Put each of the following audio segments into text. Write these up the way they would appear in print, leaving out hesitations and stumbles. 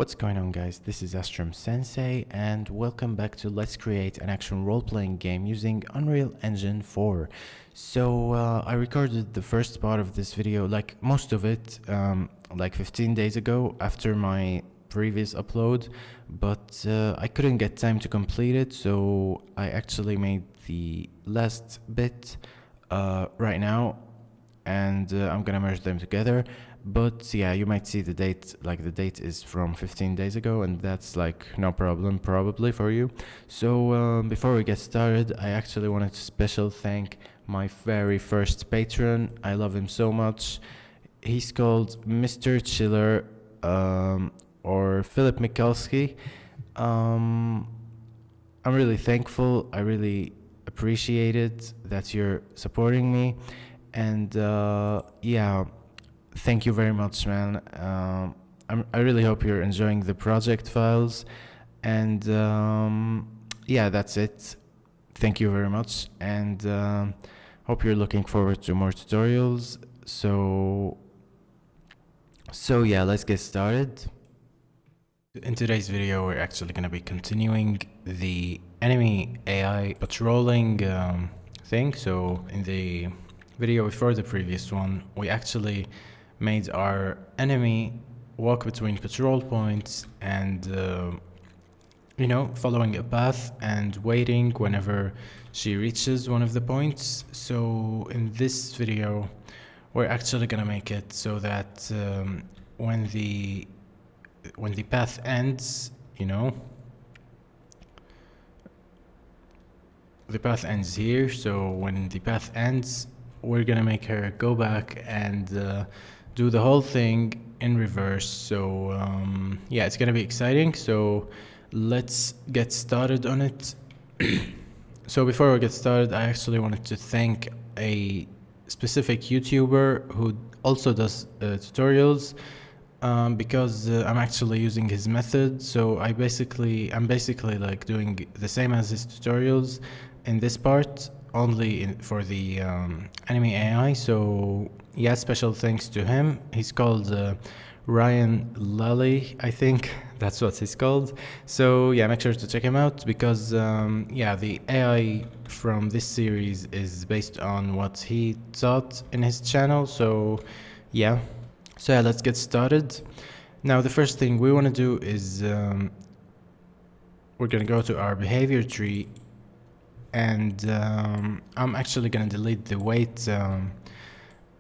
What's going on, guys? This is Astrom Sensei and welcome back to Let's Create an Action Role-Playing Game using Unreal Engine 4. So I recorded the first part of this video, like most of it, like 15 days ago after my previous upload, but I couldn't get time to complete it, so I actually made the last bit right now, and I'm gonna merge them together. But yeah, you might see the date, like the date is from 15 days ago, and that's like no problem probably for you. So before we get started, I actually wanted to special thank my very first patron. I love him so much. He's called Mr. Chiller, or Philip Mikulski. I'm really thankful. I really appreciate it that you're supporting me, and yeah, thank you very much, man. I really hope you're enjoying the project files, and yeah, that's it. Thank you very much, and hope you're looking forward to more tutorials. So yeah, let's get started. In today's video, we're actually going to be continuing the enemy AI patrolling thing. So in the video before the previous one, we actually made our enemy walk between patrol points and you know, following a path and waiting whenever she reaches one of the points. So in this video, we're actually gonna make it so that when the path ends, you know, the path ends here. So when the path ends, we're gonna make her go back and do the whole thing in reverse. So yeah, it's gonna be exciting. So let's get started on it. So before we get started, I actually wanted to thank a specific YouTuber who also does tutorials, because I'm actually using his method. So I'm basically like doing the same as his tutorials in this part, only for the enemy AI. So yeah, special thanks to him. He's called Ryan Lally, I think that's what he's called. So yeah, make sure to check him out, because yeah, the AI from this series is based on what he taught in his channel. So yeah, let's get started. Now the first thing we want to do is we're going to go to our behavior tree, and I'm actually going to delete the wait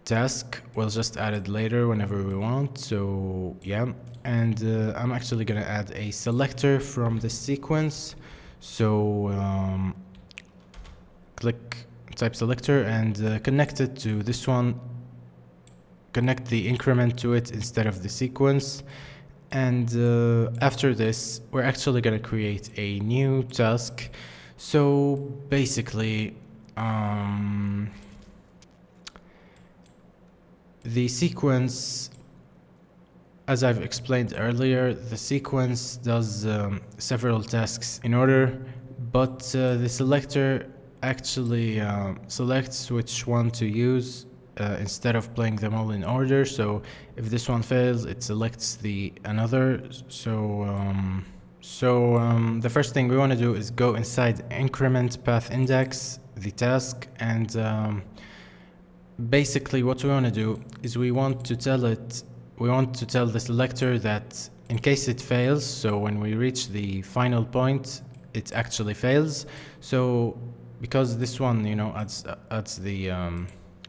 task. We'll just add it later whenever we want. So yeah, and I'm actually going to add a selector from the sequence. So click type selector and connect it to this one. Connect the increment to it instead of the sequence. And after this, we're actually going to create a new task. So basically, the sequence, as I've explained earlier, the sequence does several tasks in order, but the selector actually selects which one to use instead of playing them all in order. So if this one fails, it selects the another. So the first thing we want to do is go inside increment path index, the task, and basically what we want to do is we want to tell the selector that in case it fails, so when we reach the final point, it actually fails. So because this one, you know, adds the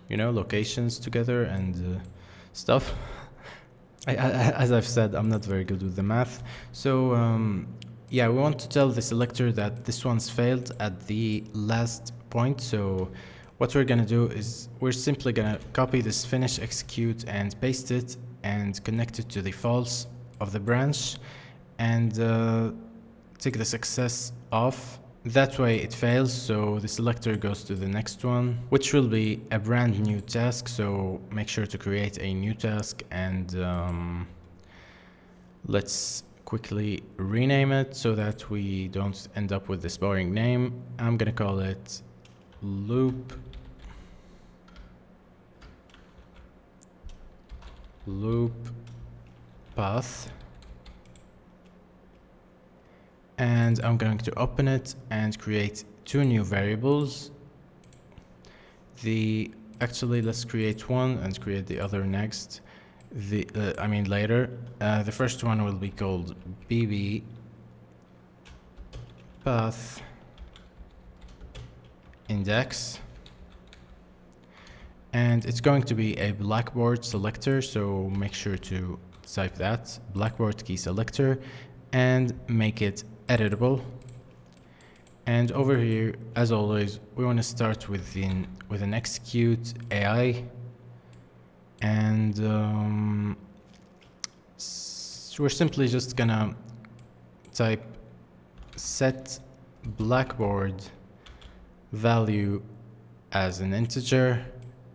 you know, locations together and stuff. As I've said, I'm not very good with the math. So yeah, we want to tell the selector that this one's failed at the last point. So what we're gonna do is we're simply gonna copy this finish execute and paste it and connect it to the false of the branch, and take the success off. That way it fails, so the selector goes to the next one, which will be a brand new task. So make sure to create a new task, and let's quickly rename it so that we don't end up with this boring name. I'm gonna call it loop path and I'm going to open it and create two new variables. Actually, let's create one and create the other next. Later. The first one will be called bb path index, and it's going to be a Blackboard selector, so make sure to type that Blackboard key selector and make it editable. And over here, as always, we want to start with an execute AI, and we're simply just gonna type set Blackboard value as an integer,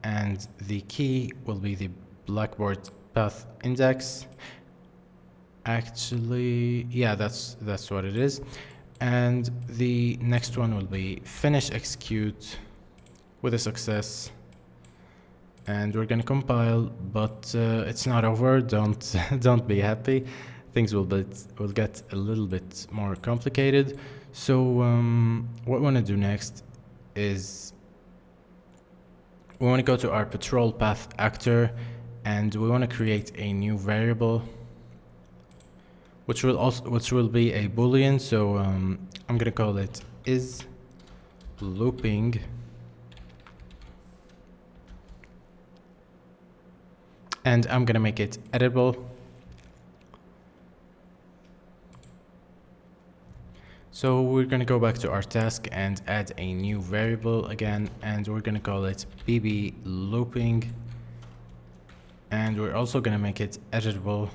and the key will be the Blackboard path index. Actually, yeah, that's what it is. And the next one will be finish execute with a success. And we're gonna compile, but it's not over. Don't be happy. Things will get a little bit more complicated. So what we want to do next is we want to go to our patrol path actor, and we want to create a new variable, which will be a boolean. So I'm gonna call it is looping, and I'm gonna make it editable. So we're gonna go back to our task and add a new variable again, and we're gonna call it bb looping, and we're also gonna make it editable.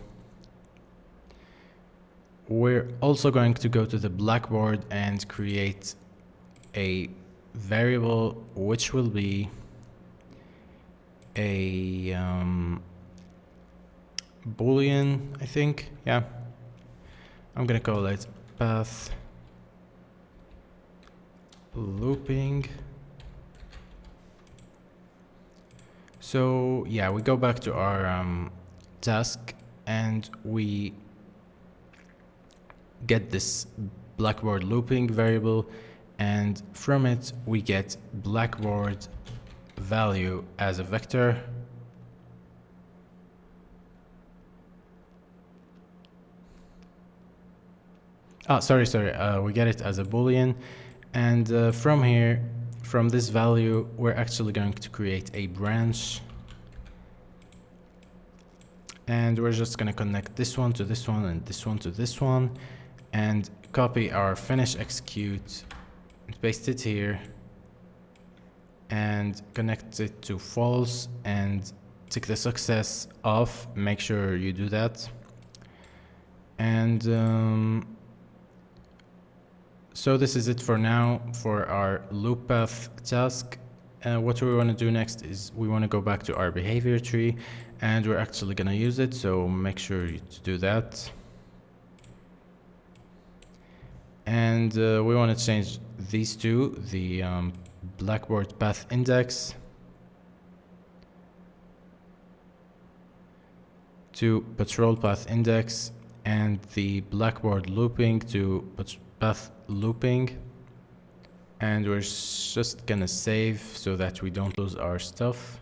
We're also going to go to the Blackboard and create a variable which will be a boolean, I think. Yeah, I'm gonna call it path looping. So yeah, we go back to our task and we get this Blackboard looping variable, and from it we get Blackboard value as a vector. Sorry, we get it as a boolean, and from here, from this value, we're actually going to create a branch, and we're just going to connect this one to this one and this one to this one, and copy our finish execute and paste it here and connect it to false and tick the success off. Make sure you do that. And so this is it for now for our loop path task. What we want to do next is we want to go back to our behavior tree, and we're actually going to use it, so make sure to do that. And we want to change these two, the Blackboard path index to patrol path index, and the Blackboard looping to path looping. And we're just gonna save so that we don't lose our stuff.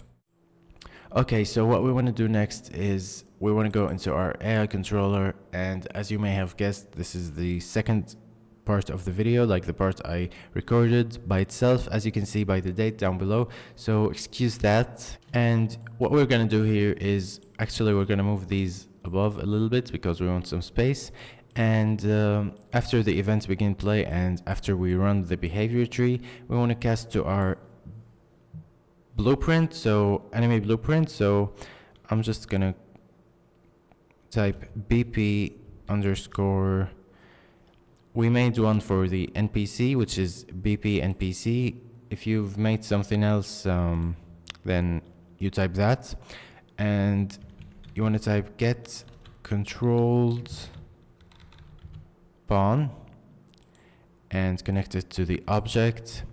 Okay, so what we want to do next is we want to go into our AI controller, and as you may have guessed, this is the second part of the video, like the part I recorded by itself, as you can see by the date down below, so excuse that. And what we're going to do here is actually we're going to move these above a little bit because we want some space. And after the events begin play and after we run the behavior tree, we want to cast to our blueprint, so anime blueprint. So I'm just gonna type bp underscore, we made one for the npc, which is bp npc. If you've made something else, then you type that, and you want to type get controlled pawn and connect it to the object.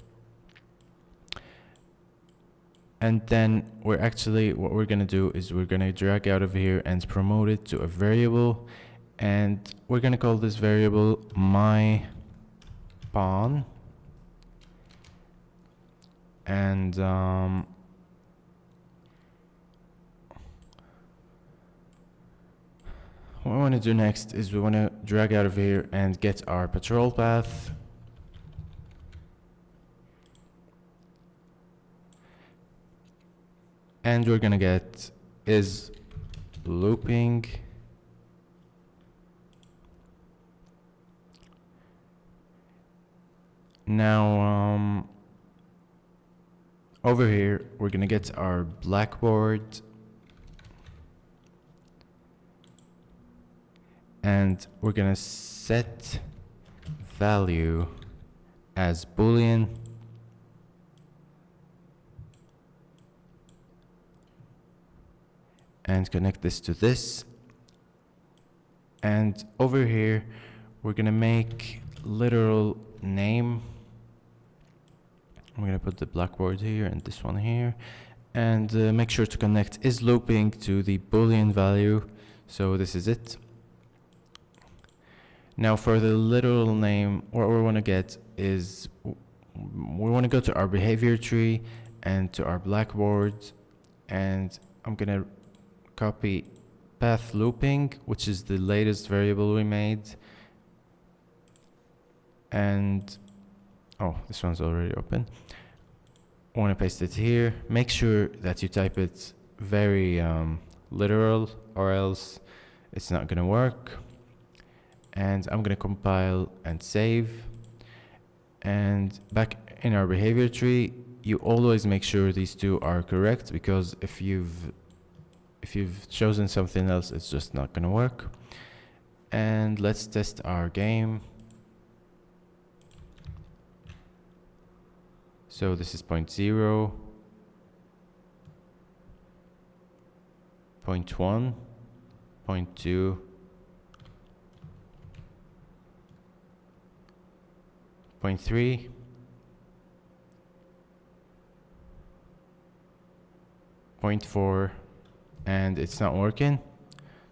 And then what we're going to do is we're going to drag out of here and promote it to a variable. And we're gonna call this variable my pawn. And what we want to do next is we want to drag out of here and get our patrol path. And we're gonna get is looping. Now, over here, we're gonna get our blackboard. And we're gonna set value as Boolean. And connect this to this. And over here, we're gonna make literal name. I'm gonna put the blackboard here and this one here. And make sure to connect is looping to the Boolean value. So this is it. Now for the literal name, what we want to get is, we want to go to our behavior tree and to our blackboard, and I'm going to copy path looping, which is the latest variable we made. And, oh, this one's already open. I want to paste it here. Make sure that you type it very literal, or else it's not going to work. And I'm gonna compile and save. And back in our behavior tree, you always make sure these two are correct, because if you've chosen something else, it's just not gonna work. And let's test our game. So this is 0.0, 0.1, 0.2, 0.3, 0.4, and it's not working.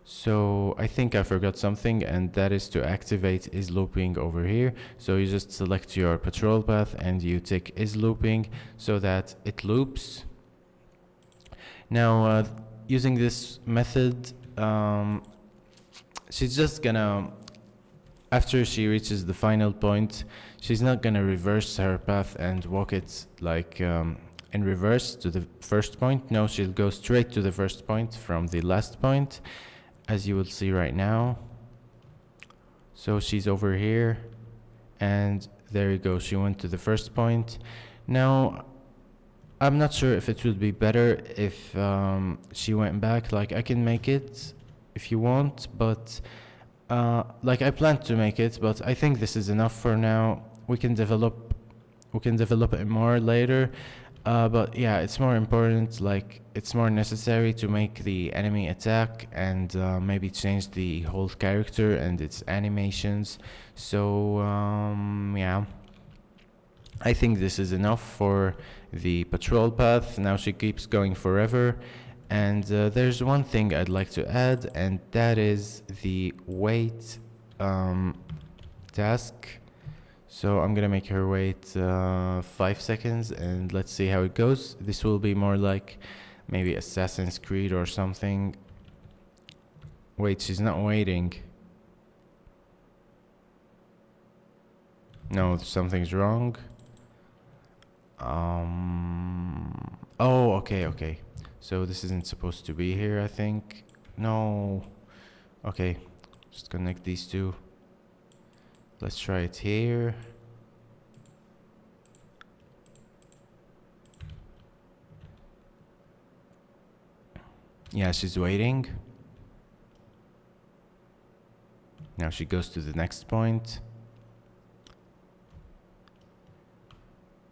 So I think I forgot something, and that is to activate is looping over here. So you just select your patrol path and you tick is looping so that it loops. Now using this method, she's just gonna, after she reaches the final point, she's not gonna reverse her path and walk it like in reverse to the first point. No, she'll go straight to the first point from the last point, as you will see right now. So she's over here, and there you go, she went to the first point. Now, I'm not sure if it would be better if she went back. Like, I can make it if you want, but like I plan to make it, but I think this is enough for now. We can develop it more later. But yeah, it's more important, like it's more necessary to make the enemy attack and maybe change the whole character and its animations. So yeah, I think this is enough for the patrol path. Now she keeps going forever. And there's one thing I'd like to add, and that is the wait task. So I'm gonna make her wait 5 seconds, and let's see how it goes. This will be more like maybe Assassin's Creed or something. Wait, she's not waiting. No, something's wrong. Oh, okay. So this isn't supposed to be here, I think. No. Okay, just connect these two. Let's try it here. Yeah, she's waiting. Now she goes to the next point.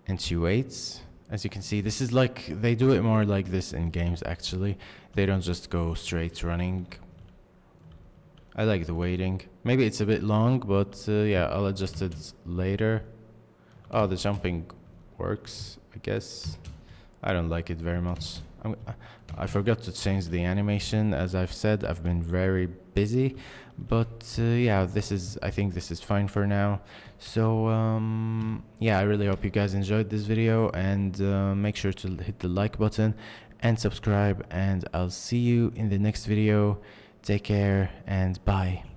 And she waits. As you can see, this is like, they do it more like this in games actually. They don't just go straight running. I like the waiting. Maybe it's a bit long, but yeah, I'll adjust it later. Oh, the jumping works, I guess. I don't like it very much. I'm, I forgot to change the animation. As I've said, I've been very busy, but yeah, I think this is fine for now. So yeah, I really hope you guys enjoyed this video, and make sure to hit the like button and subscribe, and I'll see you in the next video. Take care and bye.